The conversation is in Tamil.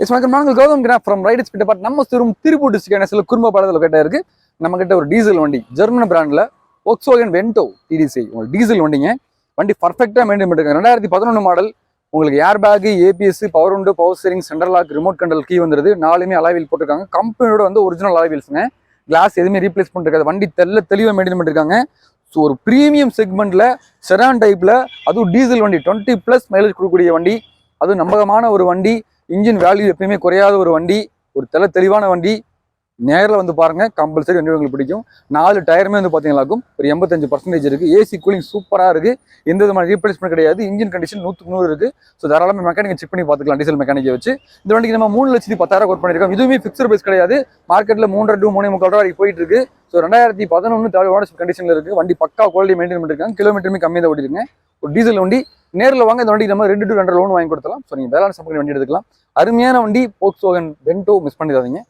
இட்ஸ் வணக்கம். நாங்கள் கௌதம் கிராஃப் ஃப்ரம் ரைட் ஸ்பீட் பார்ட் நம்ம திருப்பூர் டிஸ்ட்ரிக்ட் சில குறும்ப பாடத்தில் கேட்ட இருக்கு. நம்ம கிட்ட ஒரு டீசல் வண்டி ஜெர்மன் பிராண்டில் Volkswagen Vento TDCi உங்களுக்கு டீசல் வண்டிங்க. வண்டி பர்ஃபெக்டாக மெயின்டைன் பண்ணிருக்காங்க. 2011 மாடல். உங்களுக்கு airbag, ABS, power window, power steering, central lock, remote control key வந்துருது. 4மே அலாய் வீல் போட்டிருக்காங்க. கம்பெனியோட வந்து ஒரிஜினல் அலாய் வீல்ஸுங்க. கிளாஸ் எதுவுமே ரீப்ளேஸ் பண்ணிருக்காது. வண்டி தெளிவாக மெயின்டைன் பண்ணிருக்காங்க. ஸோ ஒரு ப்ரீமியம் செக்மெண்ட்ல செடான் டைப்ல அதுவும் டீசல் வண்டி 20+ மைலேஜ் கொடுக்கக்கூடிய வண்டி. அதுவும் நம்பகமான ஒரு வண்டி. இன்ஜின் வேல்யூ எப்பயுமே குறையாத ஒரு வண்டி. ஒரு தெளிவான வண்டி. நேரில் வந்து பாருங்க, கம்பல்சரி வண்டி உங்களுக்கு பிடிக்கும். 4 டயருமே வந்து பார்த்தீங்கன்னாக்கும் ஒரு 85% இருக்கு. ஏசி கூலிங் சூப்பராக இருக்கு. எந்த விதமான ரீப்ளேஸ்மெண்ட் கிடையாது. இன்ஜின் கண்டிஷன் 100க்கு 100 இருக்கு. ஸோ தாராளமாக மெக்கானிக்கை செக் பண்ணி பார்த்துக்கலாம். டீசல் மெக்கானிக்கை வச்சு இந்த வண்டிக்கு நம்ம 3,10,000 கோட் பண்ணியிருக்கோம். இதுவுமே ஃபிக்ஸ்டு பிரைஸ் கிடையாது. மார்க்கெட்டில் 3.5 to 3.25 ரூபா வரைக்கும் போயிட்டு இருக்கு. ஸோ 2011 தேர்ட் ஓனர்ஷிப் கண்டிஷனில் இருக்கு. வண்டி பக்கா குவாலிட்டி மெயின்டைன் பண்ணிருக்காங்க. கிலோமீட்டருமே கம்மியாக தான் ஓடிருங்க. ஒரு டீசல் வண்டி. நேரில் வாங்க. இந்த வண்டிக்கு நம்ம 2 to 2.5 லோன் வாங்கி கொடுத்தலாம். ஸோ நீங்கள் பேலன்ஸ் பண்ணி வண்டி எடுத்துக்கலாம். அருமையான வண்டி Volkswagen Vento, மிஸ் பண்ணிடாதீங்க.